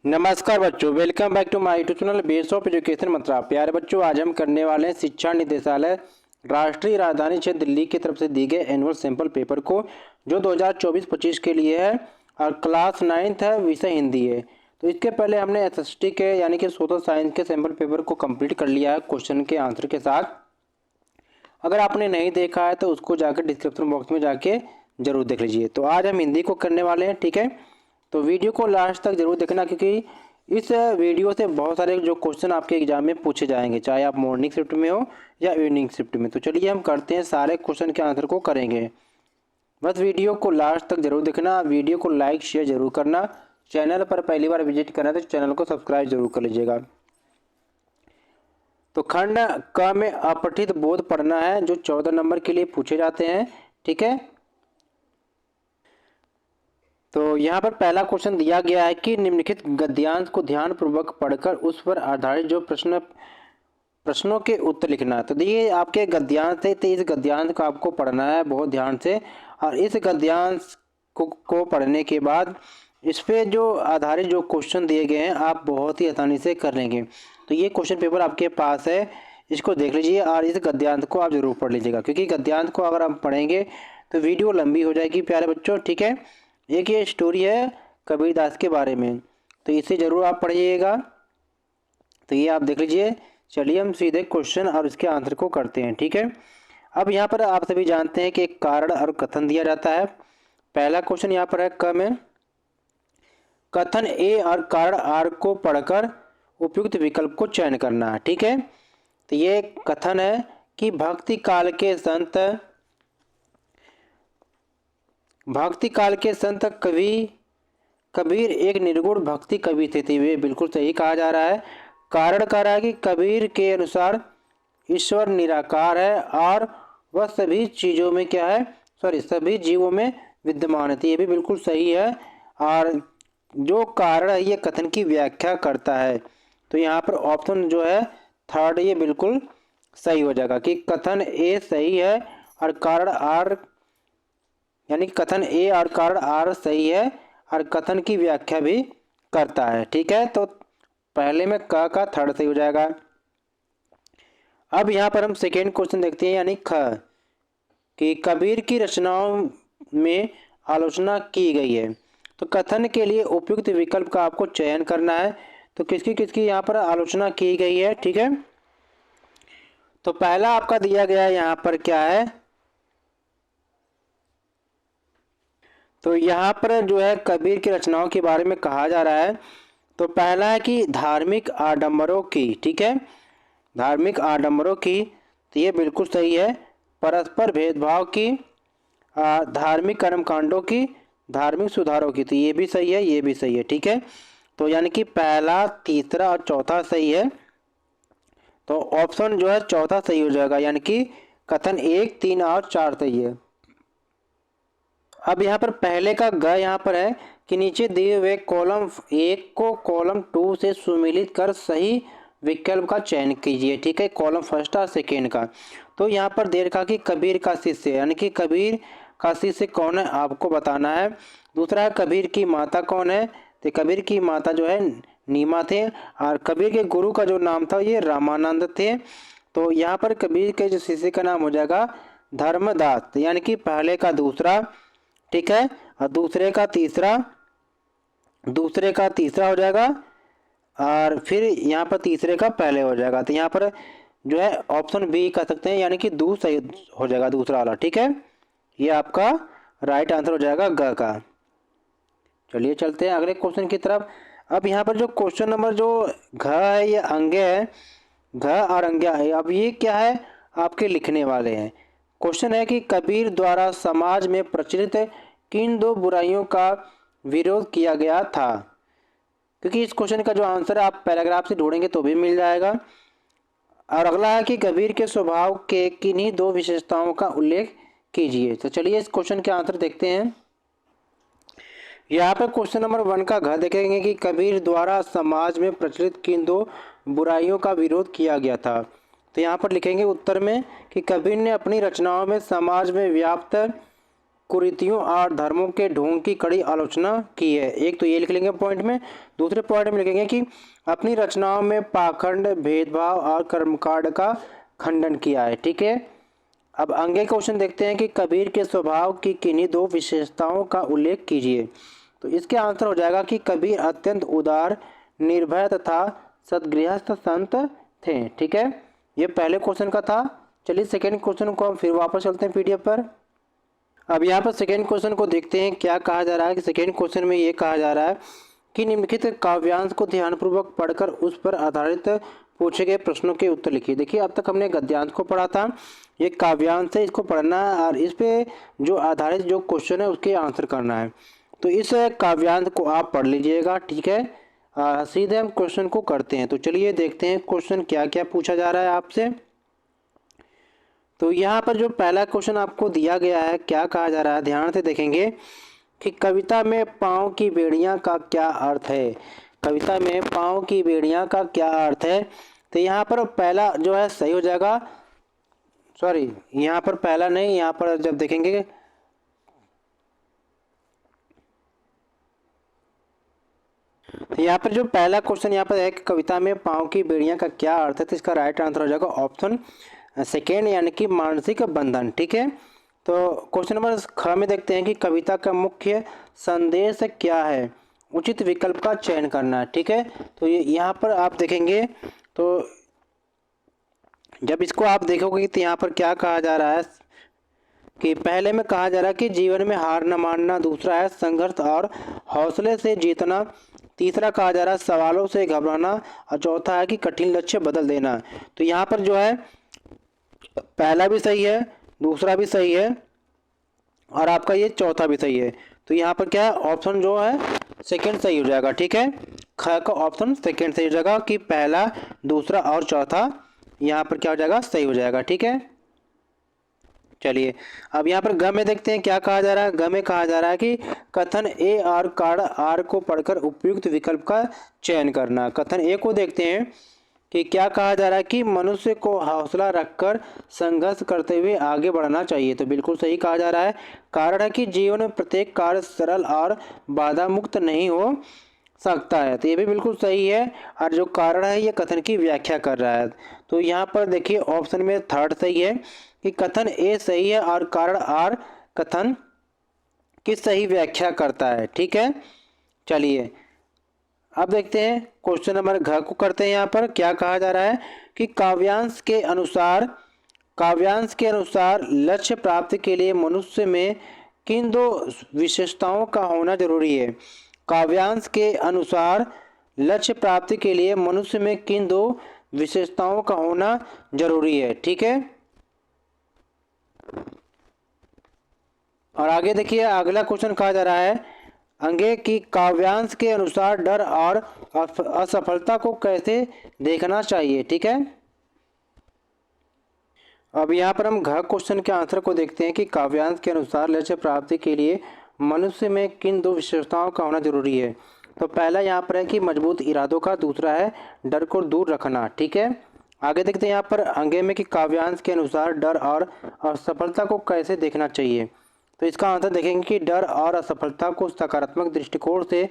नमस्कार बच्चों, welcome back to my YouTube channel base of education mantra. प्यारे बच्चों, आज हम करने वाले हैं शिक्षा निदेशालय राष्ट्रीय राजधानी क्षेत्र दिल्ली की तरफ से दी गए एनुअल सैंपल पेपर को, जो 2024-25 के लिए है और क्लास 9th है, विषय हिंदी है। तो इसके पहले हमने एसएसटी के यानी कि सोशल साइंस के सैंपल पेपर को कंप्लीट कर लिया है क्वेश्चन के आंसर के साथ। अगर आपने नहीं देखा है तो उसको जाकर डिस्क्रिप्शन बॉक्स में जाके जरूर देख लीजिए। तो आज हम हिंदी को करने वाले हैं, ठीक है। तो वीडियो को लास्ट तक जरूर देखना, क्योंकि इस वीडियो से बहुत सारे जो क्वेश्चन आपके एग्जाम में पूछे जाएंगे, चाहे आप मॉर्निंग शिफ्ट में हो या इवनिंग शिफ्ट में। तो चलिए हम करते हैं, सारे क्वेश्चन के आंसर को करेंगे। बस वीडियो को लास्ट तक जरूर देखना, वीडियो को लाइक शेयर जरूर करना। चैनल पर पहली बार विजिट करना तो चैनल को सब्सक्राइब जरूर कर लीजिएगा। तो खंड क में अपठित बोध पढ़ना है, जो 14 नंबर के लिए पूछे जाते हैं, ठीक है। तो यहाँ पर पहला क्वेश्चन दिया गया है कि निम्नलिखित गद्यांश को ध्यानपूर्वक पढ़कर उस पर आधारित जो प्रश्नों के उत्तर लिखना। तो देखिए, आपके गद्यांश है, तो इस गद्यांश को आपको पढ़ना है बहुत ध्यान से। और इस गद्यांश को पढ़ने के बाद इस पे जो आधारित जो क्वेश्चन दिए गए हैं आप बहुत ही आसानी से कर लेंगे। तो ये क्वेश्चन पेपर आपके पास है, इसको देख लीजिए और इस गद्यांश को आप जरूर पढ़ लीजिएगा, क्योंकि गद्यांश को अगर हम पढ़ेंगे तो वीडियो लंबी हो जाएगी प्यारे बच्चों, ठीक है। एक ये स्टोरी है कबीरदास के बारे में, तो इसे जरूर आप पढ़िएगा। तो ये आप देख लीजिए। चलिए हम सीधे क्वेश्चन और इसके आंसर को करते हैं, ठीक है। अब यहाँ पर आप सभी जानते हैं कि एक कारण और कथन दिया जाता है। पहला क्वेश्चन यहाँ पर है क में, कथन ए और कारण आर को पढ़कर उपयुक्त विकल्प को चयन करना है, ठीक है। तो ये कथन है कि भक्ति काल के संत कबीर एक निर्गुण भक्ति कवि थे। ये बिल्कुल सही कहा जा रहा है। कारण कह रहा है कि कबीर के अनुसार ईश्वर निराकार है और वह सभी चीज़ों में क्या है, सभी जीवों में विद्यमान है। ये भी बिल्कुल सही है। और जो कारण है ये कथन की व्याख्या करता है। तो यहाँ पर ऑप्शन जो है थर्ड, ये बिल्कुल सही हो जाएगा कि कथन ए सही है और कारण आर, यानी कि कथन ए और कारण आर सही है और कथन की व्याख्या भी करता है, ठीक है। तो पहले में क का थर्ड सही हो जाएगा। अब यहाँ पर हम सेकेंड क्वेश्चन देखते हैं, यानी ख, कि कबीर की रचनाओं में आलोचना की गई है। तो कथन के लिए उपयुक्त विकल्प का आपको चयन करना है। तो किसकी किसकी यहाँ पर आलोचना की गई है, ठीक है। तो पहला आपका दिया गया है यहाँ पर क्या है, तो यहाँ पर जो है कबीर की रचनाओं के बारे में कहा जा रहा है। तो पहला है कि धार्मिक आडंबरों की, ठीक है, धार्मिक आडंबरों की, तो ये बिल्कुल सही है। परस्पर भेदभाव की, धार्मिक कर्मकांडों की, धार्मिक सुधारों की, तो ये भी सही है, ये भी सही है, ठीक है। तो यानी कि पहला, तीसरा और चौथा सही है। तो ऑप्शन जो है चौथा सही हो जाएगा, यानी कि कथन 1, 3 और 4 सही है। अब यहाँ पर पहले का ग यहाँ पर है कि नीचे दिए हुए कॉलम 1 को कॉलम 2 से सुमेलित कर सही विकल्प का चयन कीजिए, ठीक है, कॉलम फर्स्ट और सेकेंड का। तो यहाँ पर दे रखा कि कबीर का शिष्य, यानी कि कबीर का शिष्य कौन है आपको बताना है। दूसरा है कबीर की माता कौन है, तो कबीर की माता जो है नीमा थे और कबीर के गुरु का जो नाम था ये रामानंद थे। तो यहाँ पर कबीर के जो शिष्य का नाम हो जाएगा धर्मदास, यानी कि पहले का दूसरा, ठीक है, और दूसरे का तीसरा हो जाएगा और फिर यहाँ पर तीसरे का पहले हो जाएगा। तो यहाँ पर जो है ऑप्शन बी कह सकते हैं, यानी कि दू सही हो जाएगा, दूसरा वाला, ठीक है। ये आपका राइट आंसर हो जाएगा ग का। चलिए चलते हैं अगले क्वेश्चन की तरफ। अब यहाँ पर जो क्वेश्चन नंबर जो घ है ये अंग्य है, घ और अंग्या है। अब ये क्या है, आपके लिखने वाले हैं। क्वेश्चन है कि कबीर द्वारा समाज में प्रचलित किन दो बुराइयों का विरोध किया गया था। क्योंकि इस क्वेश्चन का जो आंसर आप पैराग्राफ से ढूंढेंगे तो भी मिल जाएगा। और अगला है कि कबीर के स्वभाव के किन्हीं दो विशेषताओं का उल्लेख कीजिए। तो चलिए इस क्वेश्चन के आंसर देखते हैं। यहाँ पर क्वेश्चन नंबर 1 का घ देखेंगे कि कबीर द्वारा समाज में प्रचलित किन दो बुराइयों का विरोध किया गया था। तो यहाँ पर लिखेंगे उत्तर में कि कबीर ने अपनी रचनाओं में समाज में व्याप्त कुरीतियों और धर्मों के ढोंग की कड़ी आलोचना की है। एक तो ये लिख लेंगे पॉइंट में। दूसरे पॉइंट में लिखेंगे कि अपनी रचनाओं में पाखंड, भेदभाव और कर्मकांड का खंडन किया है। ठीक है, अब आगे क्वेश्चन देखते हैं कि कबीर के स्वभाव की किन्हीं दो विशेषताओं का उल्लेख कीजिए। तो इसके आंसर हो जाएगा कि कबीर अत्यंत उदार, निर्भय तथा सद्गृहस्थ संत थे। ठीक है, ये पहले क्वेश्चन का था। चलिए सेकेंड क्वेश्चन को हम फिर वापस चलते हैं पीडीएफ पर। अब यहाँ पर सेकेंड क्वेश्चन को देखते हैं क्या कहा जा रहा है। कि सेकेंड क्वेश्चन में ये कहा जा रहा है कि निम्नलिखित काव्यांश को ध्यानपूर्वक पढ़कर उस पर आधारित पूछे गए प्रश्नों के उत्तर लिखिए। देखिए अब तक हमने गद्यांश को पढ़ा था, ये काव्यांश है, इसको पढ़ना है और इस पे जो आधारित जो क्वेश्चन है उसके आंसर करना है। तो इस काव्यांश को आप पढ़ लीजिएगा। ठीक है, सीधे हम क्वेश्चन को करते हैं। तो चलिए देखते हैं क्वेश्चन क्या क्या पूछा जा रहा है आपसे। तो यहाँ पर जो पहला क्वेश्चन आपको दिया गया है, क्या कहा जा रहा है, ध्यान से देखेंगे कि कविता में पाँव की बेड़ियाँ का क्या अर्थ है। कविता में पाँव की बेड़ियाँ का क्या अर्थ है। तो यहाँ पर पहला जो है सही हो जाएगा, सॉरी यहाँ पर पहला नहीं, यहाँ पर जब देखेंगे तो यहाँ पर जो पहला क्वेश्चन यहाँ पर है कि कविता में पाँव की बेड़ियाँ का क्या अर्थ है, तो इसका राइट आंसर हो जाएगा ऑप्शन सेकेंड, यानी कि मानसिक बंधन। ठीक है, तो क्वेश्चन नंबर ख में देखते हैं कि कविता का मुख्य संदेश क्या है, उचित विकल्प का चयन करना है। ठीक है, तो ये यहाँ पर आप देखेंगे तो जब इसको आप देखोगे तो यहाँ पर क्या कहा जा रहा है कि पहले में कहा जा रहा है कि जीवन में हार न मानना, दूसरा है संघर्ष और हौसले से जीतना, तीसरा कहा जा रहा है सवालों से घबराना और चौथा है कि कठिन लक्ष्य बदल देना। तो यहाँ पर जो है पहला भी सही है, दूसरा भी सही है और आपका ये चौथा भी सही है। तो यहाँ पर क्या है, ऑप्शन जो है सेकंड सही हो जाएगा। ठीक है, ख का ऑप्शन सेकंड सही हो जाएगा कि पहला, दूसरा और चौथा यहाँ पर क्या हो जाएगा, सही हो जाएगा। ठीक है, चलिए अब यहाँ पर ग में देखते हैं क्या कहा जा रहा है। ग में कहा जा रहा है कि कथन ए और कारण आर को पढ़कर उपयुक्त विकल्प का चयन करना। कथन ए को देखते हैं कि क्या कहा जा रहा है कि मनुष्य को हौसला रखकर संघर्ष करते हुए आगे बढ़ना चाहिए। तो बिल्कुल सही कहा जा रहा है। कारण है कि जीवन में प्रत्येक कार्य सरल और बाधा मुक्त नहीं हो सकता है, तो ये भी बिल्कुल सही है। और जो कारण है ये कथन की व्याख्या कर रहा है। तो यहाँ पर देखिए ऑप्शन में थर्ड सही है कि कथन ए सही है और कारण आर कथन की सही व्याख्या करता है। ठीक है, चलिए अब देखते हैं क्वेश्चन नंबर घ को करते हैं। यहाँ पर क्या कहा जा रहा है कि काव्यांश के अनुसार लक्ष्य प्राप्ति के लिए मनुष्य में किन दो विशेषताओं का होना जरूरी है। काव्यांश के अनुसार लक्ष्य प्राप्ति के लिए मनुष्य में किन दो विशेषताओं का होना जरूरी है। ठीक है, और आगे देखिए अगला क्वेश्चन कहा जा रहा है आगे कि काव्यांश के अनुसार डर और असफलता को कैसे देखना चाहिए। ठीक है, अब यहाँ पर हम घ क्वेश्चन के आंसर को देखते हैं कि काव्यांश के अनुसार लक्ष्य प्राप्ति के लिए मनुष्य में किन दो विशेषताओं का होना जरूरी है। तो पहला यहाँ पर है कि मजबूत इरादों का, दूसरा है डर को दूर रखना। ठीक है, आगे देखते हैं यहाँ पर आगे में कि काव्यांश के अनुसार डर और असफलता को कैसे देखना चाहिए। तो इसका आंसर देखेंगे कि डर और असफलता को सकारात्मक दृष्टिकोण से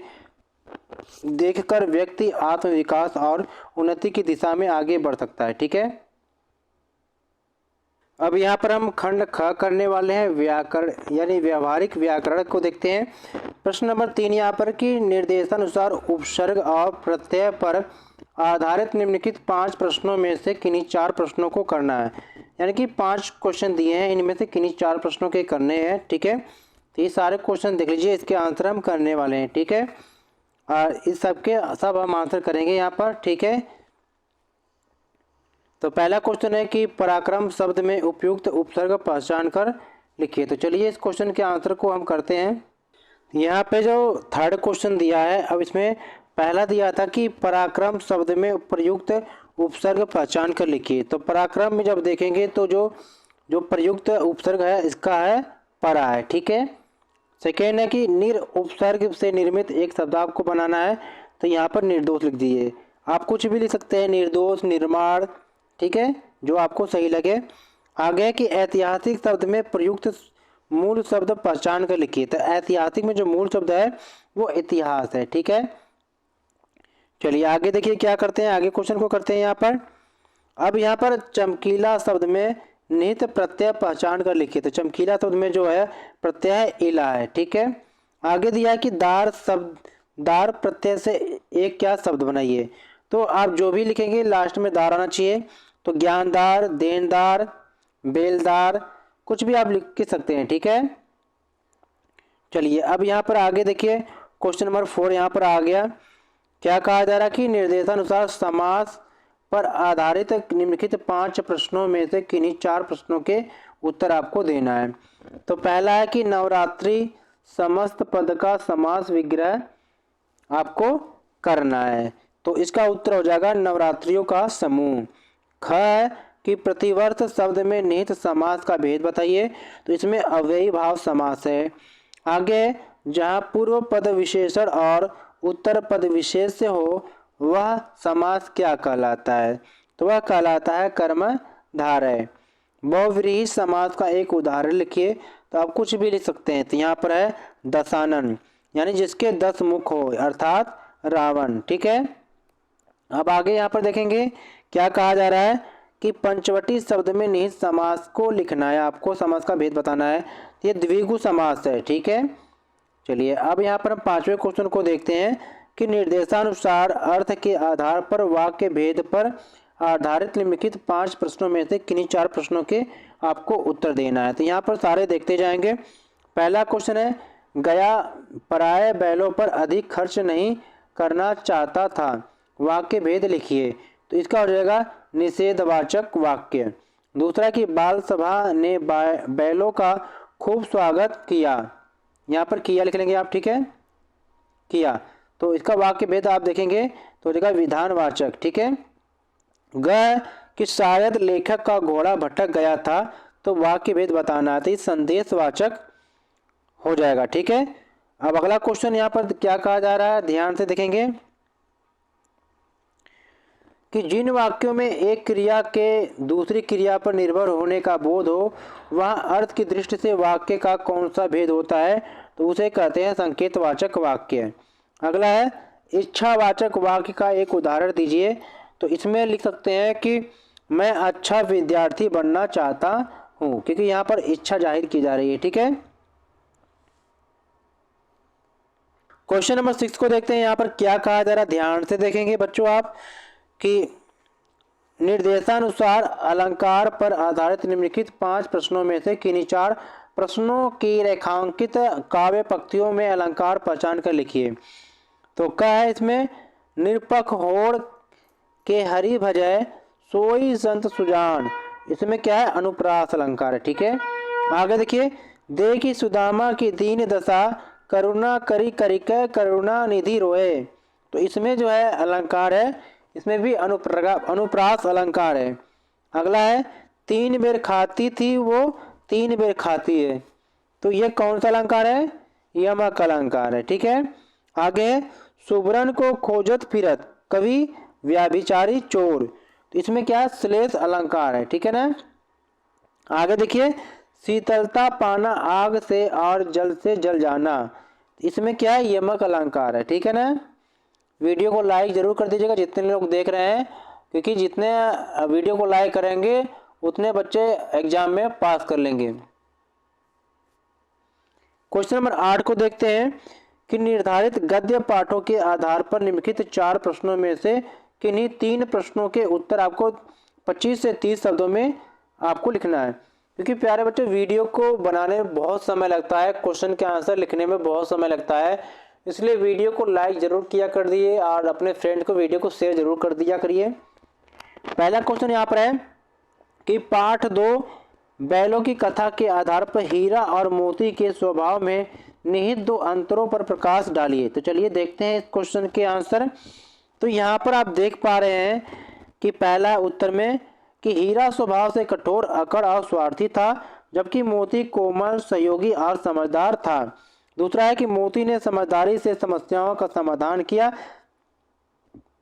देखकर व्यक्ति आत्मविकास और उन्नति की दिशा में आगे बढ़ सकता है। ठीक है, अब यहाँ पर हम खंड ख करने वाले हैं व्याकरण यानी व्यावहारिक व्याकरण को देखते हैं। प्रश्न नंबर 3 यहाँ पर कि निर्देशानुसार उपसर्ग और प्रत्यय पर आधारित निम्नलिखित 5 प्रश्नों में से किन्हीं 4 प्रश्नों को करना है। यानी कि 5 क्वेश्चन दिए हैं, इनमें से किन्हीं 4 प्रश्नों के करने हैं। ठीक है, तो ये सारे क्वेश्चन देख लीजिए, इसके आंसर हम करने वाले हैं। ठीक है, और इस सब के सब हम आंसर करेंगे यहाँ पर। ठीक है, तो पहला क्वेश्चन है कि पराक्रम शब्द में उपयुक्त उपसर्ग पहचान कर लिखिए। तो चलिए इस क्वेश्चन के आंसर को हम करते हैं। यहाँ पे जो थर्ड क्वेश्चन दिया है, अब इसमें पहला दिया था कि पराक्रम शब्द में प्रयुक्त उपसर्ग पहचान कर लिखिए। तो पराक्रम में जब देखेंगे तो जो प्रयुक्त उपसर्ग है इसका है परा है। ठीक है, सेकेंड है कि निर उपसर्ग से निर्मित एक शब्दार्थ को बनाना है। तो यहाँ पर निर्दोष लिख दीजिए, आप कुछ भी लिख सकते हैं, निर्दोष, निर्माण। ठीक है, जो आपको सही लगे। आगे कि ऐतिहासिक शब्द में प्रयुक्त मूल शब्द पहचान कर लिखिए। तो ऐतिहासिक में जो मूल शब्द है वो इतिहास है, ठीक है। चलिए आगे देखिए क्या करते हैं, आगे क्वेश्चन को करते हैं यहाँ पर। अब यहाँ पर चमकीला शब्द में निहित प्रत्यय पहचान कर लिखिए। तो चमकीला शब्द में जो है प्रत्यय इला है, ठीक है। आगे दिया है कि दार शब्द, दार प्रत्यय से एक क्या शब्द बनाइए। तो आप जो भी लिखेंगे लास्ट में दार आना चाहिए। तो ज्ञानदार, देनदार, बेलदार, कुछ भी आप लिख के सकते हैं, ठीक है। चलिए अब यहाँ पर आगे देखिए क्वेश्चन नंबर 4 यहाँ पर आ गया। क्या कहा जा रहा है कि निर्देशानुसार समास पर आधारित निम्नलिखित 5 प्रश्नों में से किन्हीं 4 प्रश्नों के उत्तर आपको देना है। तो पहला है कि नवरात्रि समस्त पद का समास विग्रह आपको करना है। तो इसका उत्तर हो जाएगा नवरात्रियों का समूह। ख है कि प्रतिवर्ष शब्द में निहित समास का भेद बताइए। तो इसमें अव्ययी भाव समास है। आगे जहाँ पूर्व पद विशेषण और उत्तर पद विशेष से हो वह समास क्या कहलाता है। तो वह कहलाता है कर्मधारय। बहुव्रीहि समास का एक उदाहरण लिखिए। तो आप कुछ भी लिख सकते हैं। तो यहाँ पर है दशानन, यानी जिसके 10 मुख हो, अर्थात रावण, ठीक है। अब आगे यहाँ पर देखेंगे क्या कहा जा रहा है कि पंचवटी शब्द में निहित समास को लिखना है, आपको समास का भेद बताना है। ये द्विगु समास है, ठीक है। चलिए अब यहाँ पर हम 5वें क्वेश्चन को देखते हैं कि निर्देशानुसार अर्थ के आधार पर वाक्य भेद पर आधारित निम्नलिखित 5 प्रश्नों में से किन्हीं 4 प्रश्नों के आपको उत्तर देना है। तो यहाँ पर सारे देखते जाएंगे। पहला क्वेश्चन है, गया पराये बैलों पर अधिक खर्च नहीं करना चाहता था, वाक्य भेद लिखिए। तो इसका हो जाएगा निषेधवाचक वाक्य। दूसरा कि बाल सभा ने बैलों का खूब स्वागत किया, यहाँ पर किया लिख लेंगे आप, ठीक है, किया। तो इसका वाक्य भेद आप देखेंगे तो हो जाएगा विधानवाचक, ठीक है। ग कि शायद लेखक का घोड़ा भटक गया था, तो वाक्य भेद बताना है। तो ये संदेशवाचक हो जाएगा, ठीक है। अब अगला क्वेश्चन यहाँ पर क्या कहा जा रहा है, ध्यान से देखेंगे कि जिन वाक्यों में एक क्रिया के दूसरी क्रिया पर निर्भर होने का बोध हो वहाँ अर्थ की दृष्टि से वाक्य का कौन सा भेद होता है। तो उसे कहते हैं संकेतवाचक वाक्य। अगला है इच्छावाचक वाक्य का एक उदाहरण दीजिए। तो इसमें लिख सकते हैं कि मैं अच्छा विद्यार्थी बनना चाहता हूँ, क्योंकि यहाँ पर इच्छा जाहिर की जा रही है, ठीक है। क्वेश्चन नंबर 6 को देखते हैं। यहाँ पर क्या कहा जा रहा है, ध्यान से देखेंगे बच्चों आप कि निर्देशानुसार अलंकार पर आधारित निम्नलिखित 5 प्रश्नों में से किन्हीं 4 प्रश्नों की रेखांकित काव्य पंक्तियों में अलंकार पहचान कर लिखिए। तो क्या है इसमें, निरपख होड़ के हरि भजय सोई संत सुजान, इसमें क्या है, अनुप्रास अलंकार है, ठीक है। आगे देखिए, देखी सुदामा की दीन दशा करुणा करी करिक करुणा निधि रोए। तो इसमें जो है अलंकार है, इसमें भी अनुप्रास अलंकार है। अगला है 3 बेर खाती थी वो 3 बेर खाती है। तो ये कौन सा अलंकार है, यमक अलंकार है, ठीक है। आगे सुबरन को खोजत फिरत कवि व्याभिचारी चोर। तो इसमें क्या है, श्लेष अलंकार है, ठीक है ना। आगे देखिए, शीतलता पाना आग से और जल से जल जाना। इसमें क्या है, यमक अलंकार है, ठीक है ना। वीडियो को लाइक जरूर कर दीजिएगा जितने लोग देख रहे हैं, क्योंकि जितने वीडियो को लाइक करेंगे उतने बच्चे एग्जाम में पास कर लेंगे। क्वेश्चन नंबर 8 को देखते हैं कि निर्धारित गद्य पाठों के आधार पर निम्नलिखित 4 प्रश्नों में से किन्हीं 3 प्रश्नों के उत्तर आपको 25 से 30 शब्दों में आपको लिखना है। क्योंकि प्यारे बच्चे वीडियो को बनाने में बहुत समय लगता है, क्वेश्चन के आंसर लिखने में बहुत समय लगता है, इसलिए वीडियो को लाइक जरूर किया कर दिए और अपने फ्रेंड को वीडियो को शेयर जरूर कर दिया करिए। पहला क्वेश्चन यहाँ पर है कि पाठ 2 बैलों की कथा के आधार पर हीरा और मोती के स्वभाव में निहित 2 अंतरों पर प्रकाश डालिए। तो चलिए देखते हैं इस क्वेश्चन के आंसर। तो यहाँ पर आप देख पा रहे हैं कि पहला उत्तर में कि हीरा स्वभाव से कठोर, अकड़ और स्वार्थी था, जबकि मोती कोमल, सहयोगी और समझदार था। दूसरा है कि मोती ने समझदारी से समस्याओं का समाधान किया,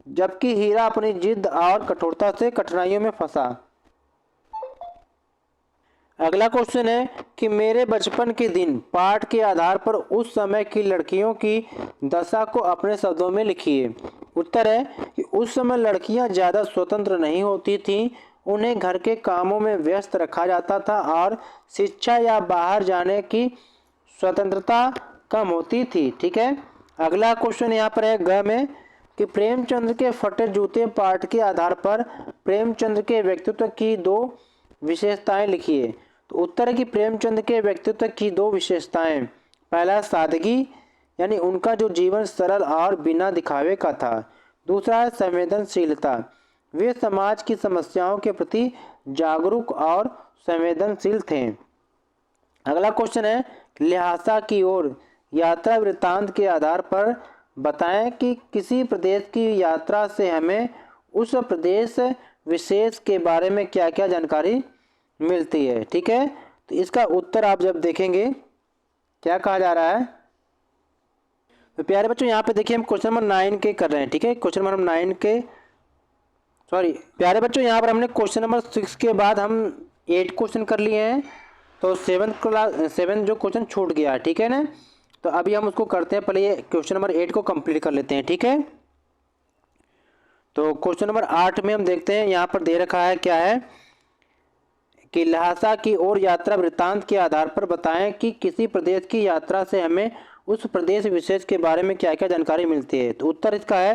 जबकि हीरा अपनी जिद और कठोरता से कठिनाइयों में फंसा। अगला क्वेश्चन है कि मेरे बचपन के दिन पाठ के आधार पर उस समय की लड़कियों की दशा को अपने शब्दों में लिखिए। उत्तर है कि उस समय लड़कियां ज़्यादा स्वतंत्र नहीं होती थीं, उन्हें घर के कामों में व्यस्त रखा जाता था और शिक्षा या बाहर जाने की स्वतंत्रता कम होती थी। ठीक है, अगला क्वेश्चन यहाँ पर है ग में कि प्रेमचंद्र के फटे जूते पाठ के आधार पर प्रेमचंद्र के व्यक्तित्व की दो विशेषताएं लिखिए। तो उत्तर है कि प्रेमचंद के व्यक्तित्व की दो विशेषताएं, पहला सादगी यानी उनका जो जीवन सरल और बिना दिखावे का था। दूसरा है संवेदनशीलता, वे समाज की समस्याओं के प्रति जागरूक और संवेदनशील थे। अगला क्वेश्चन है ल्हासा की ओर यात्रा वृत्तांत के आधार पर बताएं कि किसी प्रदेश की यात्रा से हमें उस प्रदेश विशेष के बारे में क्या क्या जानकारी मिलती है। ठीक है, तो इसका उत्तर आप जब देखेंगे क्या कहा जा रहा है। तो प्यारे बच्चों यहाँ पे देखिए हम क्वेश्चन नंबर 9 के कर रहे हैं। ठीक है, क्वेश्चन नंबर 9 के प्यारे बच्चों यहाँ पर हमने क्वेश्चन नंबर 6 के बाद हम 8 क्वेश्चन कर लिए हैं, तो 7 जो क्वेश्चन छूट गया। ठीक है ना, तो अभी हम उसको करते हैं, पहले ये क्वेश्चन नंबर 8 को कंप्लीट कर लेते हैं। ठीक है, तो क्वेश्चन नंबर 8 में हम देखते हैं, यहाँ पर दे रखा है क्या है कि ल्हासा की ओर यात्रा वृत्तांत के आधार पर बताएं कि किसी प्रदेश की यात्रा से हमें उस प्रदेश विशेष के बारे में क्या क्या जानकारी मिलती है। तो उत्तर इसका है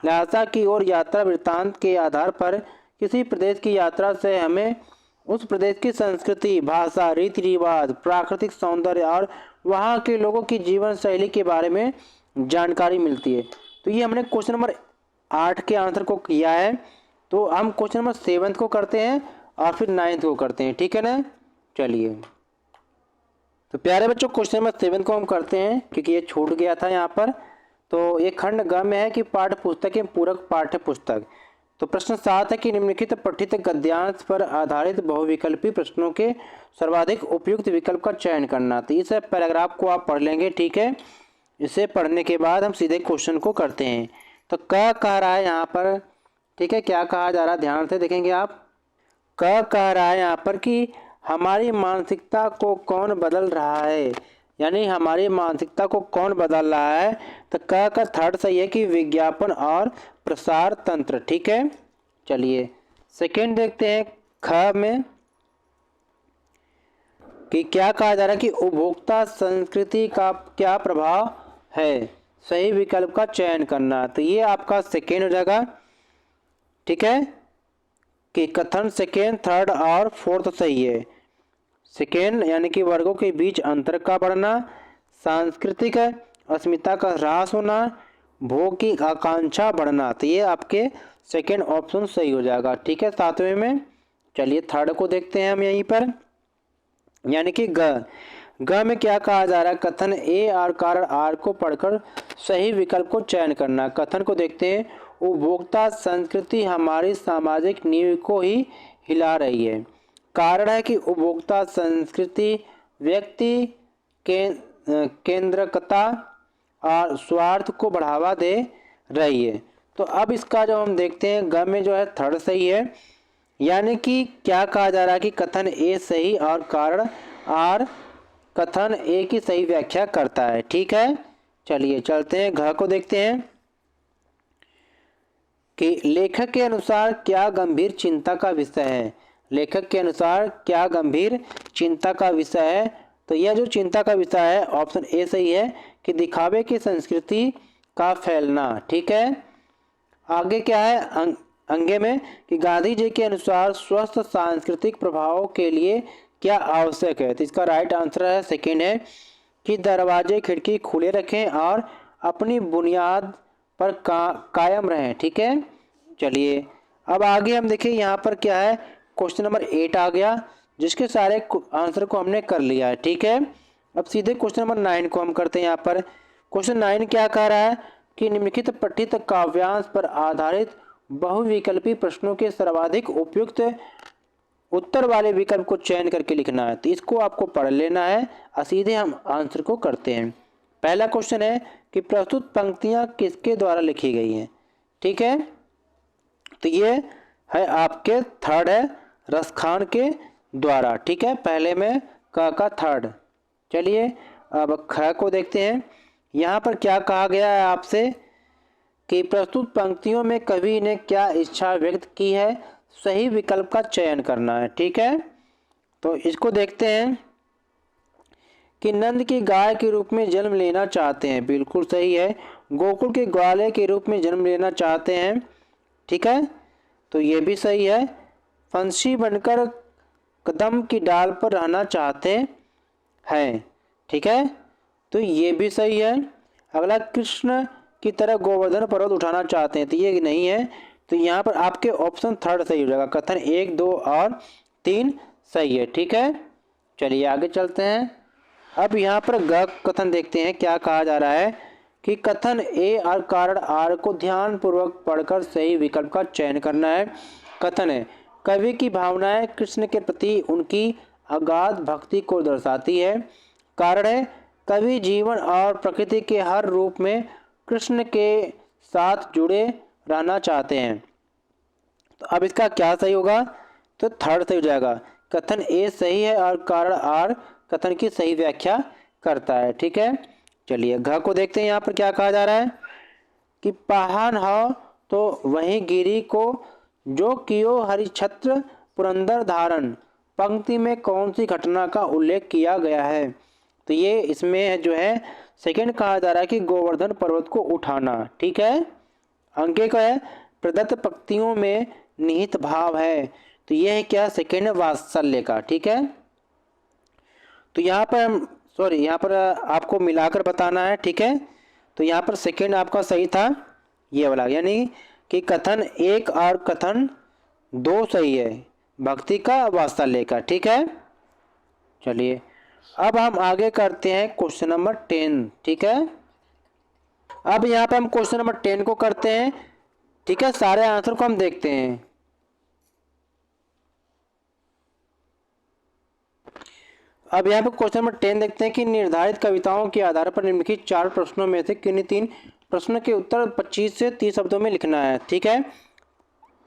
ल्हासा की ओर यात्रा वृत्तांत के आधार पर किसी प्रदेश की यात्रा से हमें उस प्रदेश की संस्कृति, भाषा, रीति रिवाज, प्राकृतिक सौंदर्य और वहाँ के लोगों की जीवन शैली के बारे में जानकारी मिलती है। तो ये हमने क्वेश्चन नंबर 8 के आंसर को किया है। तो हम क्वेश्चन नंबर 7 को करते हैं और फिर 9 को करते हैं। ठीक है ना, चलिए तो प्यारे बच्चों क्वेश्चन नंबर 7 को हम करते हैं क्योंकि ये छूट गया था यहाँ पर। तो ये खंड ग में है कि पाठ्य पुस्तक एवं पूरक पाठ्य पुस्तक। तो प्रश्न 7 है कि निम्नलिखित पठित गद्यांश पर आधारित बहुविकल्पी प्रश्नों के सर्वाधिक उपयुक्त विकल्प का चयन करना। तो इस पैराग्राफ को आप पढ़ लेंगे। ठीक है, इसे पढ़ने के बाद हम सीधे क्वेश्चन को करते हैं। तो क कह रहा है यहाँ पर, ठीक है, क्या कहा जा रहा है ध्यान से देखेंगे आप। क कह रहा है यहाँ पर कि हमारी मानसिकता को कौन बदल रहा है, यानी हमारी मानसिकता को कौन बदल रहा है। तो क का थर्ड सही है कि विज्ञापन और प्रसार तंत्र। ठीक है, चलिए सेकंड देखते हैं ख में कि क्या कहा जा रहा है कि उपभोक्ता संस्कृति का क्या प्रभाव है, सही विकल्प का चयन करना। तो ये आपका सेकेंड हो जाएगा। ठीक है, कि कथन सेकेंड, थर्ड और फोर्थ सही है। सेकेंड यानी कि वर्गों के बीच अंतर का बढ़ना, सांस्कृतिक अस्मिता का ह्रास होना, भोग की आकांक्षा बढ़ना। तो ये आपके सेकेंड ऑप्शन सही हो जाएगा। ठीक है, 7वें में चलिए थर्ड को देखते हैं हम यहीं पर, यानी कि ग में क्या कहा जा रहा है, कथन ए और कारण आर को पढ़कर सही विकल्प को चयन करना। कथन को देखते हैं, उपभोक्ता संस्कृति हमारी सामाजिक नींव को ही हिला रही है। कारण है कि उपभोक्ता संस्कृति व्यक्ति केंद्रकता और स्वार्थ को बढ़ावा दे रही है। तो अब इसका जो हम देखते हैं ग में जो है थर्ड सही है, यानी कि क्या कहा जा रहा है कि कथन ए सही और कारण आर कथन ए की सही व्याख्या करता है। ठीक है, चलिए चलते हैं घ को देखते हैं कि लेखक के अनुसार क्या गंभीर चिंता का विषय है। लेखक के अनुसार क्या गंभीर चिंता का विषय है। तो यह जो चिंता का विषय है ऑप्शन ए सही है कि दिखावे की संस्कृति का फैलना। ठीक है, आगे क्या है अंगे में कि गांधी जी के अनुसार स्वस्थ सांस्कृतिक प्रभावों के लिए क्या आवश्यक है। तो इसका राइट आंसर है सेकेंड है कि दरवाजे खिड़की खुले रखें और अपनी बुनियाद पर कायम रहें। ठीक है, चलिए अब आगे हम देखें यहाँ पर क्या है, क्वेश्चन नंबर 8 आ गया जिसके सारे आंसर को हमने कर लिया है। ठीक है, अब सीधे क्वेश्चन नंबर 9 को हम करते हैं। यहाँ पर क्वेश्चन 9 क्या कह रहा है कि निम्नलिखित पठित काव्यांश पर आधारित बहुविकल्पी प्रश्नों के सर्वाधिक उपयुक्त उत्तर वाले विकल्प को चयन करके लिखना है। तो इसको आपको पढ़ लेना है और सीधे हम आंसर को करते हैं। पहला क्वेश्चन है कि प्रस्तुत पंक्तियां किसके द्वारा लिखी गई हैं। ठीक है, तो ये है आपके थर्ड है रसखान के द्वारा, ठीक है। पहले में क का थर्ड। चलिए अब ख को देखते हैं। यहाँ पर क्या कहा गया है आपसे कि प्रस्तुत पंक्तियों में कवि ने क्या इच्छा व्यक्त की है, सही विकल्प का चयन करना है, ठीक है। तो इसको देखते हैं कि नंद की गाय के रूप में जन्म लेना चाहते हैं, बिल्कुल सही है। गोकुल के ग्वाले के रूप में जन्म लेना चाहते हैं, ठीक है, तो ये भी सही है। फंसी बनकर कदम की डाल पर रहना चाहते हैं, ठीक है, तो ये भी सही है। अगला, कृष्ण की तरह गोवर्धन पर्वत उठाना चाहते हैं, तो ये नहीं है। तो यहाँ पर आपके ऑप्शन थर्ड सही हो जाएगा, कथन 1, 2 और 3 सही है, ठीक है। चलिए आगे चलते हैं। अब यहाँ पर ग कथन देखते हैं क्या कहा जा रहा है कि कथन ए और कारण आर को ध्यान पूर्वक पढ़कर सही विकल्प का चयन करना है। कथन है, कवि की भावनाएं कृष्ण के प्रति उनकी अगाध भक्ति को दर्शाती है। कारण है, कवि जीवन और प्रकृति के हर रूप में कृष्ण के साथ जुड़े रहना चाहते हैं। तो अब इसका क्या सही होगा, तो थर्ड सही हो जाएगा। कथन ए सही है और कारण आर कथन की सही व्याख्या करता है, ठीक है। चलिए घ को देखते हैं। यहाँ पर क्या कहा जा रहा है कि पाहन हो तो वहीं गिरी को जो कियो हरिछत्र पुरंदर धारण, पंक्ति में कौन सी घटना का उल्लेख किया गया है। तो ये इसमें जो है सेकंड कहा जा रहा है कि गोवर्धन पर्वत को उठाना, ठीक है। अंके का है प्रदत्त पंक्तियों में निहित भाव है, तो यह है क्या, सेकंड वात्सल्य का, ठीक है। तो यहाँ पर हम यहाँ पर आपको मिलाकर बताना है, ठीक है। तो यहाँ पर सेकंड आपका सही था, ये वाला, यानी कि कथन 1 और कथन 2 सही है, भक्ति का वात्सल्य का, ठीक है। चलिए अब हम आगे करते हैं क्वेश्चन नंबर 10, ठीक है। अब यहाँ पर हम क्वेश्चन नंबर 10 को करते हैं, ठीक है। सारे आंसर को हम देखते हैं। अब यहाँ पे क्वेश्चन नंबर 10 देखते हैं कि निर्धारित कविताओं के आधार पर निम्नलिखित 4 प्रश्नों में से किन्हीं 3 प्रश्नों के उत्तर 25 से 30 शब्दों में लिखना है, ठीक है।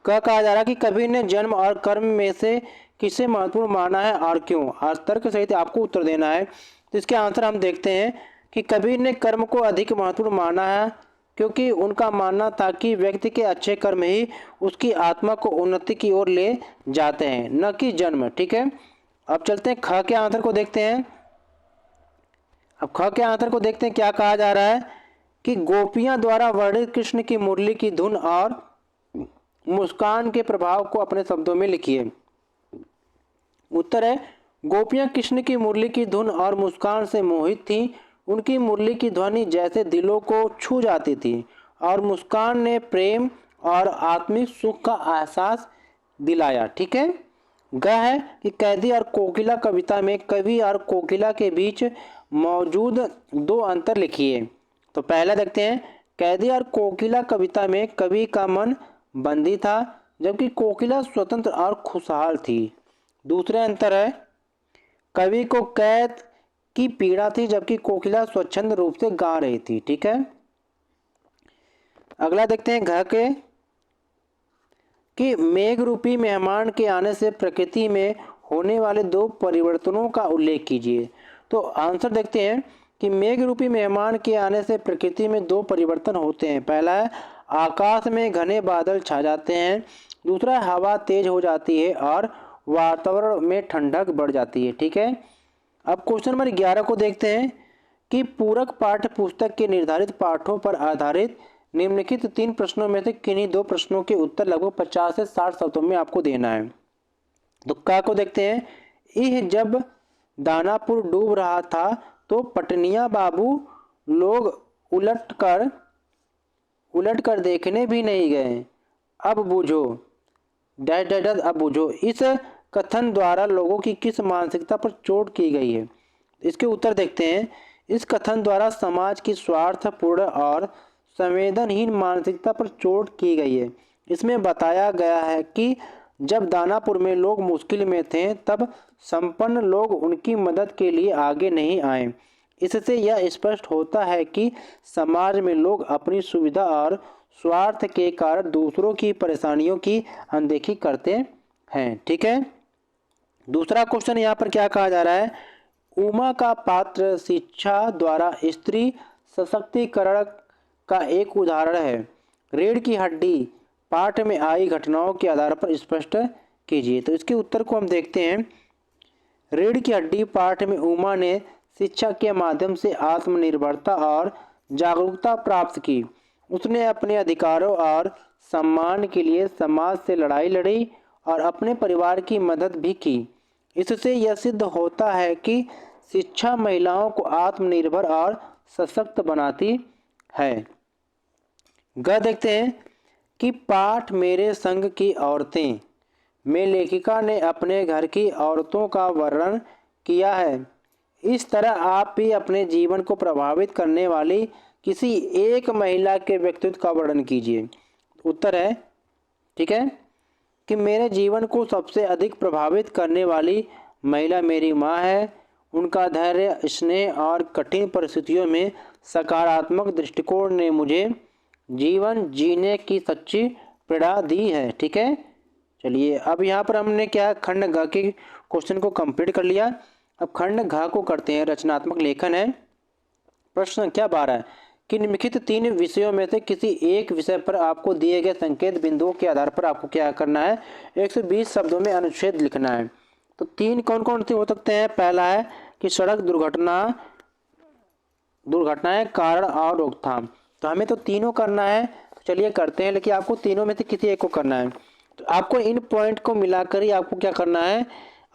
कहा जा रहा है कि कवि ने जन्म और कर्म में से किसे महत्वपूर्ण माना है और क्यों, और तर्क सहित आपको उत्तर देना है। तो इसके आंसर हम देखते हैं कि कवि ने कर्म को अधिक महत्वपूर्ण माना है क्योंकि उनका मानना था कि व्यक्ति के अच्छे कर्म ही उसकी आत्मा को उन्नति की ओर ले जाते हैं, न कि जन्म, ठीक है। अब चलते हैं ख के आंसर को देखते हैं। अब ख के आंसर को देखते हैं क्या कहा जा रहा है कि गोपियां द्वारा वर्णित कृष्ण की मुरली की धुन और मुस्कान के प्रभाव को अपने शब्दों में लिखिए। उत्तर है, गोपियां कृष्ण की मुरली की धुन और मुस्कान से मोहित थीं। उनकी मुरली की ध्वनि जैसे दिलों को छू जाती थी और मुस्कान ने प्रेम और आत्मिक सुख का एहसास दिलाया, ठीक है। ग है कि कैदी और कोकिला कविता में कवि और कोकिला के बीच मौजूद 2 अंतर लिखिए। तो पहला देखते हैं, कैदी और कोकिला कविता में कवि का मन बंदी था जबकि कोकिला स्वतंत्र और खुशहाल थी। दूसरा अंतर है, कवि को कैद की पीड़ा थी जबकि कोकिला स्वच्छंद रूप से गा रही थी, ठीक है। अगला देखते हैं घ के कि मेघ रूपी मेहमान के आने से प्रकृति में होने वाले 2 परिवर्तनों का उल्लेख कीजिए। तो आंसर देखते हैं कि मेघ रूपी मेहमान के आने से प्रकृति में 2 परिवर्तन होते हैं। पहला है, आकाश में घने बादल छा जाते हैं। दूसरा, हवा तेज हो जाती है और वातावरण में ठंडक बढ़ जाती है, ठीक है। अब क्वेश्चन नंबर 11 को देखते हैं कि पूरक पाठ्य पुस्तक के निर्धारित पाठों पर आधारित निम्नलिखित 3 प्रश्नों में से किन्हीं 2 प्रश्नों के उत्तर लगभग 50 से 60 शब्दों में आपको देना है। तो का को देखते हैं, यह जब दानापुर डूब रहा था तो पटनिया बाबू लोग उलट कर देखने भी नहीं गए। अब बूझो डैड डैड अब बूझो, इस कथन द्वारा लोगों की किस मानसिकता पर चोट की गई है। इसके उत्तर देखते हैं, इस कथन द्वारा समाज की स्वार्थपूर्ण और संवेदनहीन मानसिकता पर चोट की गई है। इसमें बताया गया है कि जब दानापुर में लोग मुश्किल में थे तब संपन्न लोग उनकी मदद के लिए आगे नहीं आए। इससे यह स्पष्ट होता है कि समाज में लोग अपनी सुविधा और स्वार्थ के कारण दूसरों की परेशानियों की अनदेखी करते हैं, ठीक है। दूसरा क्वेश्चन यहाँ पर क्या कहा जा रहा है, उमा का पात्र शिक्षा द्वारा स्त्री सशक्तिकरण का एक उदाहरण है। रीढ़ की हड्डी पाठ में आई घटनाओं के आधार पर स्पष्ट कीजिए। तो इसके उत्तर को हम देखते हैं। रीढ़ की हड्डी पाठ में उमा ने शिक्षा के माध्यम से आत्मनिर्भरता और जागरूकता प्राप्त की। उसने अपने अधिकारों और सम्मान के लिए समाज से लड़ाई लड़ी और अपने परिवार की मदद भी की। इससे यह सिद्ध होता है कि शिक्षा महिलाओं को आत्मनिर्भर और सशक्त बनाती है। ग देखते हैं कि पाठ मेरे संग की औरतें में लेखिका ने अपने घर की औरतों का वर्णन किया है। इस तरह आप भी अपने जीवन को प्रभावित करने वाली किसी एक महिला के व्यक्तित्व का वर्णन कीजिए। उत्तर है, ठीक है, कि मेरे जीवन को सबसे अधिक प्रभावित करने वाली महिला मेरी माँ है। उनका धैर्य, स्नेह और कठिन परिस्थितियों में सकारात्मक दृष्टिकोण ने मुझे जीवन जीने की सच्ची प्रेरणा दी है। ठीक है, चलिए अब यहाँ पर हमने क्या खंड घ के क्वेश्चन को कंप्लीट कर लिया। अब खंड घ को करते हैं। रचनात्मक लेखन है। प्रश्न संख्या 12 कि निम्नलिखित 3 विषयों में से किसी एक विषय पर आपको दिए गए संकेत बिंदुओं के आधार पर आपको क्या करना है, 120 शब्दों में अनुच्छेद लिखना है। तो 3 कौन कौन से हो सकते हैं। पहला है कि सड़क दुर्घटनाएं, कारण और रोकथाम। तो हमें तो तीनों करना है, तो चलिए करते हैं, लेकिन आपको तीनों में से किसी एक को करना है। तो आपको इन पॉइंट को मिलाकर ही आपको क्या करना है,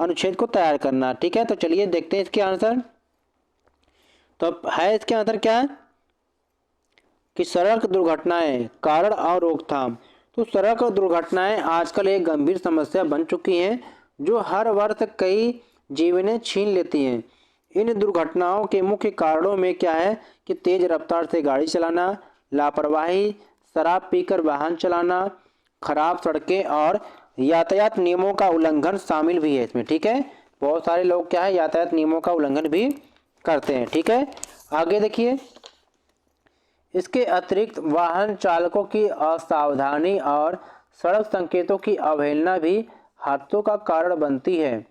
अनुच्छेद को तैयार करना। ठीक है, तो चलिए देखते हैं इसके आंसर। तो है इसके आंसर क्या है कि सड़क दुर्घटनाएं, कारण और रोकथाम। तो सड़क दुर्घटनाएं आजकल एक गंभीर समस्या बन चुकी हैं जो हर वर्ष कई जीवनें छीन लेती हैं। इन दुर्घटनाओं के मुख्य कारणों में क्या है कि तेज रफ्तार से गाड़ी चलाना, लापरवाही, शराब पीकर वाहन चलाना, खराब सड़कें और यातायात नियमों का उल्लंघन शामिल भी है इसमें। ठीक है, बहुत सारे लोग क्या है यातायात नियमों का उल्लंघन भी करते हैं। ठीक है, आगे देखिए। इसके अतिरिक्त वाहन चालकों की असावधानी और सड़क संकेतों की अवहेलना भी हादसों का कारण बनती है।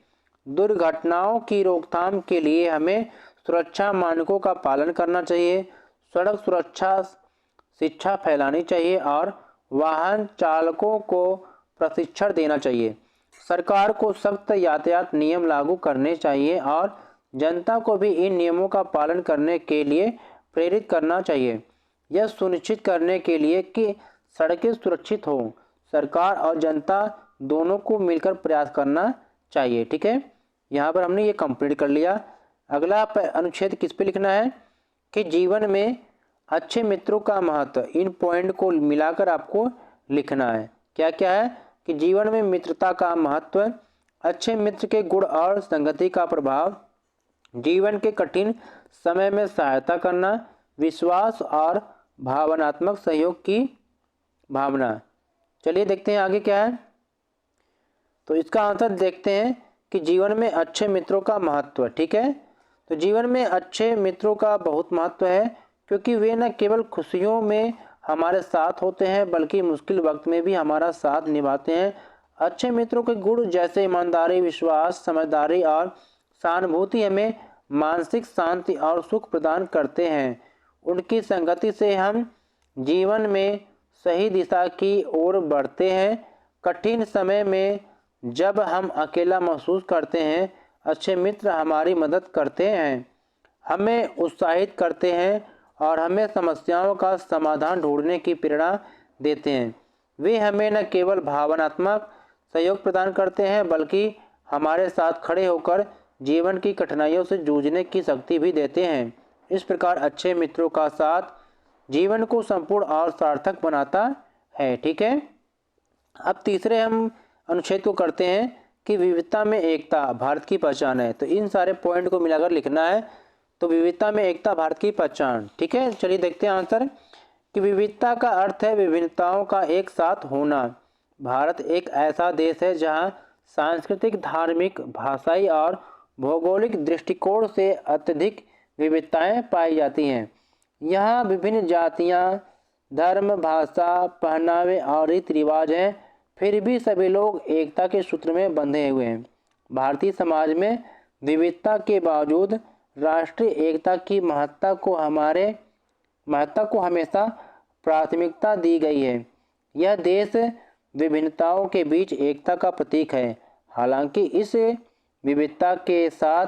दुर्घटनाओं की रोकथाम के लिए हमें सुरक्षा मानकों का पालन करना चाहिए, सड़क सुरक्षा शिक्षा फैलानी चाहिए और वाहन चालकों को प्रशिक्षण देना चाहिए। सरकार को सख्त यातायात नियम लागू करने चाहिए और जनता को भी इन नियमों का पालन करने के लिए प्रेरित करना चाहिए। यह सुनिश्चित करने के लिए कि सड़कें सुरक्षित हों, सरकार और जनता दोनों को मिलकर प्रयास करना चाहिए। ठीक है, यहाँ पर हमने ये कंप्लीट कर लिया। अगला अनुच्छेद किस पे लिखना है कि जीवन में अच्छे मित्रों का महत्व। इन पॉइंट को मिलाकर आपको लिखना है। क्या क्या है कि जीवन में मित्रता का महत्व, अच्छे मित्र के गुण और संगति का प्रभाव, जीवन के कठिन समय में सहायता करना, विश्वास और भावनात्मक सहयोग की भावना। चलिए देखते हैं आगे क्या है। तो इसका आंसर देखते हैं कि जीवन में अच्छे मित्रों का महत्व। ठीक है, तो जीवन में अच्छे मित्रों का बहुत महत्व है क्योंकि वे न केवल खुशियों में हमारे साथ होते हैं बल्कि मुश्किल वक्त में भी हमारा साथ निभाते हैं। अच्छे मित्रों के गुण जैसे ईमानदारी, विश्वास, समझदारी और सहानुभूति हमें मानसिक शांति और सुख प्रदान करते हैं। उनकी संगति से हम जीवन में सही दिशा की ओर बढ़ते हैं। कठिन समय में जब हम अकेला महसूस करते हैं, अच्छे मित्र हमारी मदद करते हैं, हमें उत्साहित करते हैं और हमें समस्याओं का समाधान ढूंढने की प्रेरणा देते हैं। वे हमें न केवल भावनात्मक सहयोग प्रदान करते हैं बल्कि हमारे साथ खड़े होकर जीवन की कठिनाइयों से जूझने की शक्ति भी देते हैं। इस प्रकार अच्छे मित्रों का साथ जीवन को संपूर्ण और सार्थक बनाता है। ठीक है, अब तीसरे हम अनुच्छेद को करते हैं कि विविधता में एकता भारत की पहचान है। तो इन सारे पॉइंट को मिलाकर लिखना है। तो विविधता में एकता भारत की पहचान। ठीक है, चलिए देखते हैं आंसर कि विविधता का अर्थ है विभिन्नताओं का एक साथ होना। भारत एक ऐसा देश है जहां सांस्कृतिक, धार्मिक, भाषाई और भौगोलिक दृष्टिकोण से अत्यधिक विविधताएं पाई जाती हैं। यहाँ विभिन्न जातियाँ, धर्म, भाषा, पहनावे और रीति रिवाज हैं, फिर भी सभी लोग एकता के सूत्र में बंधे हुए हैं। भारतीय समाज में विविधता के बावजूद राष्ट्रीय एकता की महत्ता को हमेशा प्राथमिकता दी गई है। यह देश विभिन्नताओं के बीच एकता का प्रतीक है। हालांकि इस विविधता के साथ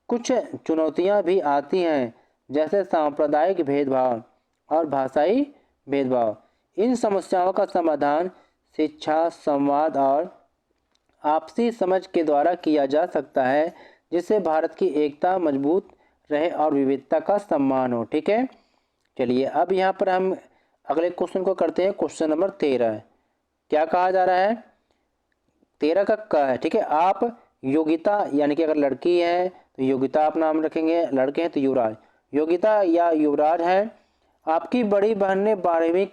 कुछ चुनौतियां भी आती हैं, जैसे सांप्रदायिक भेदभाव और भाषाई भेदभाव। इन समस्याओं का समाधान शिक्षा, संवाद और आपसी समझ के द्वारा किया जा सकता है, जिससे भारत की एकता मजबूत रहे और विविधता का सम्मान हो। ठीक है, चलिए अब यहाँ पर हम अगले क्वेश्चन को करते हैं। क्वेश्चन नंबर 13 क्या कहा जा रहा है? 13 का क है। ठीक है, आप योगिता यानी कि अगर लड़की है तो योगिता आप नाम रखेंगे, लड़के हैं तो युवराज। योगिता या युवराज है। आपकी बड़ी बहन ने 12वीं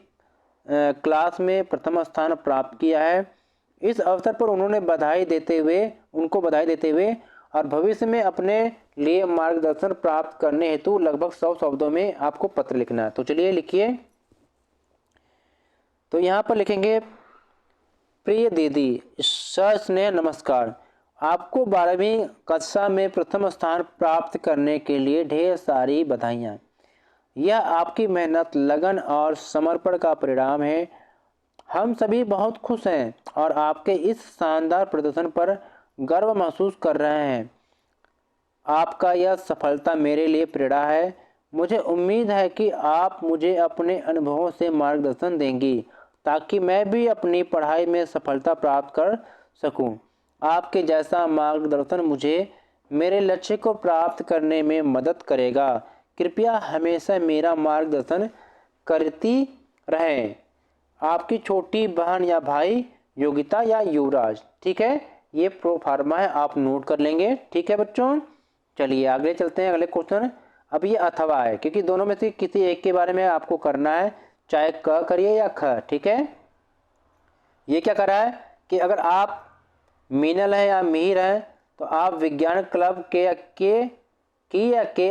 क्लास में प्रथम स्थान प्राप्त किया है। इस अवसर पर उनको बधाई देते हुए और भविष्य में अपने लिए मार्गदर्शन प्राप्त करने हेतु लगभग 100 शब्दों में आपको पत्र लिखना है। तो चलिए लिखिए। तो यहाँ पर लिखेंगे, प्रिय दीदी, सस्नेह नमस्कार। आपको 12वीं कक्षा में प्रथम स्थान प्राप्त करने के लिए ढेर सारी बधाइयाँ। यह आपकी मेहनत, लगन और समर्पण का परिणाम है। हम सभी बहुत खुश हैं और आपके इस शानदार प्रदर्शन पर गर्व महसूस कर रहे हैं। आपका यह सफलता मेरे लिए प्रेरणा है। मुझे उम्मीद है कि आप मुझे अपने अनुभवों से मार्गदर्शन देंगी ताकि मैं भी अपनी पढ़ाई में सफलता प्राप्त कर सकूं। आपके जैसा मार्गदर्शन मुझे मेरे लक्ष्य को प्राप्त करने में मदद करेगा। कृपया हमेशा मेरा मार्गदर्शन करती रहें। आपकी छोटी बहन या भाई, योगिता या युवराज। ठीक है, ये प्रो फार्मा है, आप नोट कर लेंगे। ठीक है बच्चों, चलिए आगे चलते हैं। अगले क्वेश्चन, अब ये अथवा है क्योंकि दोनों में से किसी एक के बारे में आपको करना है, चाहे क करिए या ख। ठीक है, ये क्या कर रहा है कि अगर आप मीनल है या मिहिर है तो आप विज्ञान क्लब के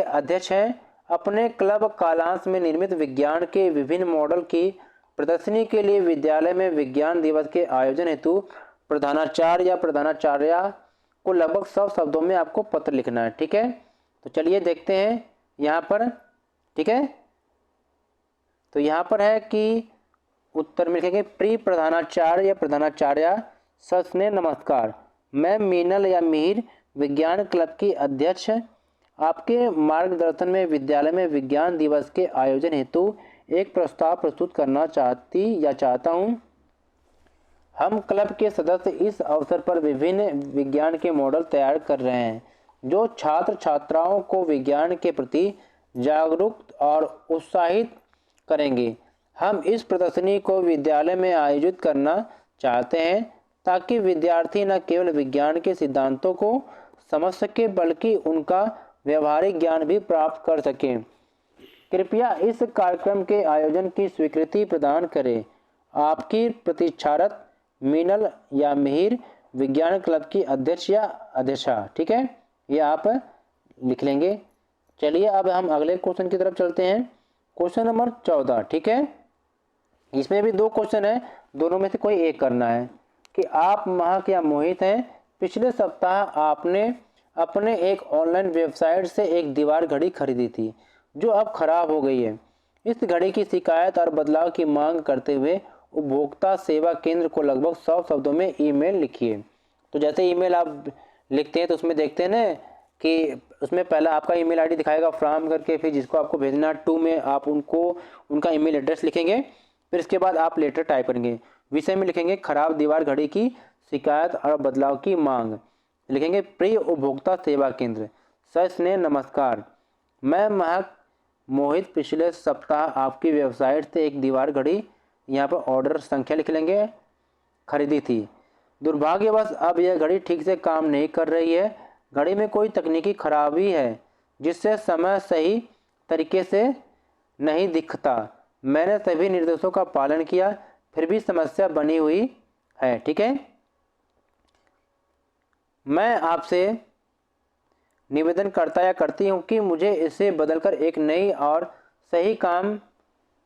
अध्यक्ष हैं। अपने क्लब कालांश में निर्मित विज्ञान के विभिन्न मॉडल की प्रदर्शनी के लिए विद्यालय में विज्ञान दिवस के आयोजन हेतु प्रधानाचार्य या प्रधानाचार्या को लगभग 100 शब्दों में आपको पत्र लिखना है। ठीक है, तो चलिए देखते हैं यहाँ पर। ठीक है, तो यहाँ पर है कि उत्तर में लिखेंगे, प्रिय प्रधानाचार्य या प्रधानाचार्या, सस्नेह नमस्कार। मैं मीनल या मिहिर विज्ञान क्लब की अध्यक्ष आपके मार्गदर्शन में विद्यालय में विज्ञान दिवस के आयोजन हेतु एक प्रस्ताव प्रस्तुत करना चाहता हूं। हम क्लब के सदस्य इस अवसर पर विभिन्न विज्ञान के मॉडल तैयार कर रहे हैं जो छात्र छात्राओं को विज्ञान के प्रति जागरूक और उत्साहित करेंगे। हम इस प्रदर्शनी को विद्यालय में आयोजित करना चाहते हैं ताकि विद्यार्थी न केवल विज्ञान के सिद्धांतों को समझ सके बल्कि उनका व्यवहारिक ज्ञान भी प्राप्त कर सकें। कृपया इस कार्यक्रम के आयोजन की स्वीकृति प्रदान करें। आपकी प्रतीक्षारत मीनल या मिहिर विज्ञान क्लब की अध्यक्ष या अध्यक्षा। ठीक है, ये आप लिख लेंगे। चलिए अब हम अगले क्वेश्चन की तरफ चलते हैं। Question number 14। ठीक है, इसमें भी 2 क्वेश्चन है, दोनों में से कोई एक करना है कि आप महक या मोहित हैं। पिछले सप्ताह आपने अपने एक ऑनलाइन वेबसाइट से एक दीवार घड़ी खरीदी थी जो अब खराब हो गई है। इस घड़ी की शिकायत और बदलाव की मांग करते हुए उपभोक्ता सेवा केंद्र को लगभग 100 शब्दों में ईमेल लिखिए। तो जैसे ईमेल आप लिखते हैं तो उसमें देखते हैं ना कि उसमें पहला आपका ईमेल आईडी दिखाएगा फ्रॉम करके, फिर जिसको आपको भेजना टू में आप उनका ईमेल एड्रेस लिखेंगे। फिर इसके बाद आप लेटर टाइप करेंगे। विषय में लिखेंगे खराब दीवार घड़ी की शिकायत और बदलाव की मांग। लिखेंगे प्रिय उपभोक्ता सेवा केंद्र, सस्नेह नमस्कार। मैं महक मोहित पिछले सप्ताह आपकी वेबसाइट से एक दीवार घड़ी, यहाँ पर ऑर्डर संख्या लिख लेंगे, खरीदी थी। दुर्भाग्यवश अब यह घड़ी ठीक से काम नहीं कर रही है। घड़ी में कोई तकनीकी खराबी है जिससे समय सही तरीके से नहीं दिखता। मैंने सभी निर्देशों का पालन किया फिर भी समस्या बनी हुई है। ठीक है, मैं आपसे निवेदन करता या करती हूँ कि मुझे इसे बदलकर एक नई और सही काम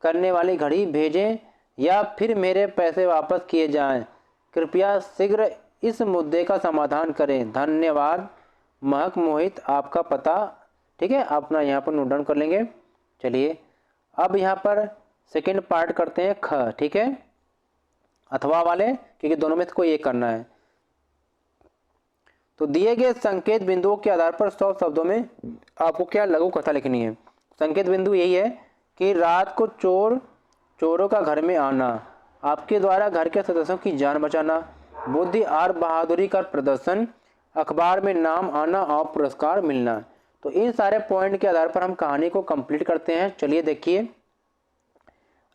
करने वाली घड़ी भेजें या फिर मेरे पैसे वापस किए जाएं। कृपया शीघ्र इस मुद्दे का समाधान करें। धन्यवाद। महक मोहित आपका पता, ठीक है, अपना यहाँ पर नोट डाउन कर लेंगे। चलिए अब यहाँ पर सेकेंड पार्ट करते हैं ख, ठीक है, अथवा वाले, क्योंकि दोनों में से कोई एक करना है। तो दिए गए संकेत बिंदुओं के आधार पर 100 शब्दों में आपको क्या लघु कथा लिखनी है। संकेत बिंदु यही है कि रात को चोरों का घर में आना, आपके द्वारा घर के सदस्यों की जान बचाना, बुद्धि और बहादुरी का प्रदर्शन, अखबार में नाम आना और पुरस्कार मिलना। तो इन सारे पॉइंट के आधार पर हम कहानी को कंप्लीट करते हैं। चलिए देखिए,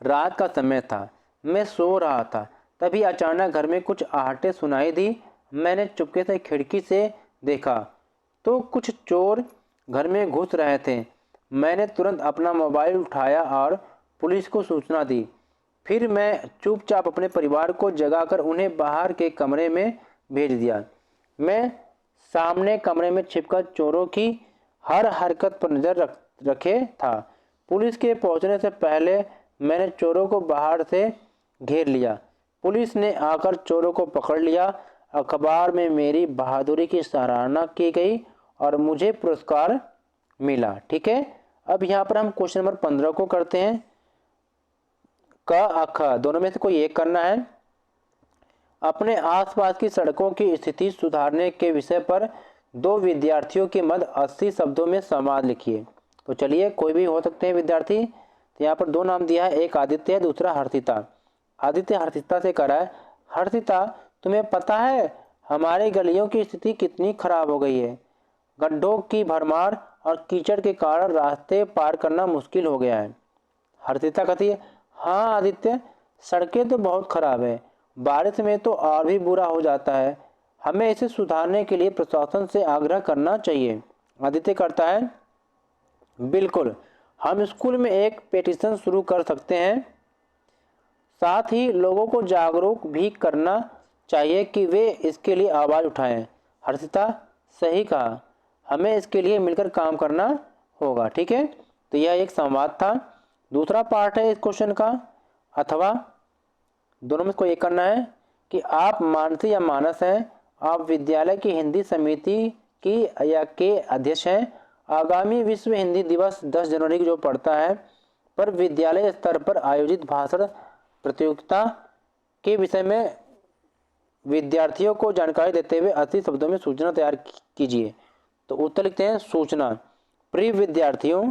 रात का समय था, मैं सो रहा था, तभी अचानक घर में कुछ आहटें सुनाई दी। मैंने चुपके से खिड़की से देखा तो कुछ चोर घर में घुस रहे थे। मैंने तुरंत अपना मोबाइल उठाया और पुलिस को सूचना दी। फिर मैं चुपचाप अपने परिवार को जगाकर उन्हें बाहर के कमरे में भेज दिया। मैं सामने कमरे में छिपकर चोरों की हर हरकत पर नजर रखे था। पुलिस के पहुंचने से पहले मैंने चोरों को बाहर से घेर लिया। पुलिस ने आकर चोरों को पकड़ लिया। अखबार में मेरी बहादुरी की सराहना की गई और मुझे पुरस्कार मिला। ठीक है, अब यहाँ पर हम क्वेश्चन नंबर 15 को करते हैं। क अख दोनों में से कोई एक करना है। अपने आसपास की सड़कों की स्थिति सुधारने के विषय पर दो विद्यार्थियों के मध्य 80 शब्दों में संवाद लिखिए। तो चलिए, कोई भी हो सकते हैं विद्यार्थी। तो यहाँ पर दो नाम दिया है, एक आदित्य है, दूसरा हर्षिता। आदित्य हर्षिता से करा है, हर्षिता तुम्हें पता है हमारी गलियों की स्थिति कितनी खराब हो गई है। गड्ढों की भरमार और कीचड़ के कारण रास्ते पार करना मुश्किल हो गया है। हर्षिता कहती है, हाँ आदित्य, सड़कें तो बहुत खराब है, बारिश में तो और भी बुरा हो जाता है। हमें इसे सुधारने के लिए प्रशासन से आग्रह करना चाहिए। आदित्य करता है, बिल्कुल, हम स्कूल में एक पेटिशन शुरू कर सकते हैं। साथ ही लोगों को जागरूक भी करना चाहिए कि वे इसके लिए आवाज़ उठाएं। हर्षिता, सही कहा, हमें इसके लिए मिलकर काम करना होगा। ठीक है, तो यह एक संवाद था। दूसरा पार्ट है इस क्वेश्चन का, अथवा दोनों में कोई एक करना है कि आप मानसी या मानस हैं, आप विद्यालय की हिंदी समिति की या के अध्यक्ष हैं। आगामी विश्व हिंदी दिवस 10 जनवरी को जो पड़ता है पर विद्यालय स्तर पर आयोजित भाषण प्रतियोगिता के विषय में विद्यार्थियों को जानकारी देते हुए 80 शब्दों में सूचना तैयार कीजिए। तो उत्तर लिखते हैं, सूचना। प्रिय विद्यार्थियों,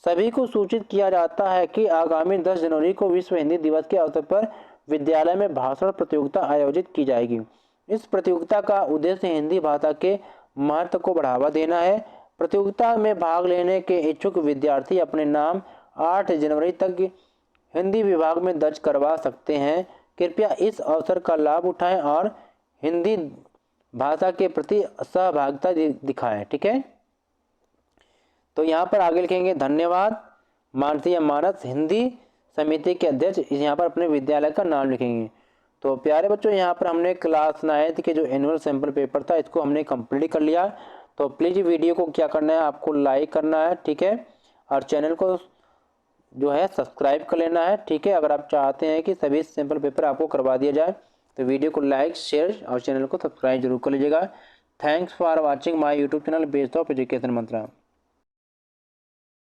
सभी को सूचित किया जाता है कि आगामी 10 जनवरी को विश्व हिंदी दिवस के अवसर पर विद्यालय में भाषण प्रतियोगिता आयोजित की जाएगी। इस प्रतियोगिता का उद्देश्य हिंदी भाषा के महत्व को बढ़ावा देना है। प्रतियोगिता में भाग लेने के इच्छुक विद्यार्थी अपने नाम 8 जनवरी तक हिंदी विभाग में दर्ज करवा सकते हैं। कृपया इस अवसर का लाभ उठाएं और हिंदी भाषा के प्रति सहभागिता दिखाएं। ठीक है, तो यहाँ पर आगे लिखेंगे, धन्यवाद मानसी या मानस हिंदी समिति के अध्यक्ष, यहाँ पर अपने विद्यालय का नाम लिखेंगे। तो प्यारे बच्चों, यहाँ पर हमने क्लास 9 के जो एनुअल सैम्पल पेपर था इसको हमने कंप्लीट कर लिया। तो प्लीज़ वीडियो को क्या करना है, आपको लाइक करना है, ठीक है, और चैनल को जो है सब्सक्राइब कर लेना है। ठीक है, अगर आप चाहते हैं कि सभी सैम्पल पेपर आपको करवा दिया जाए तो वीडियो को लाइक, शेयर और चैनल को सब्सक्राइब जरूर कर लीजिएगा। Thanks for watching my YouTube channel based of education Mantra.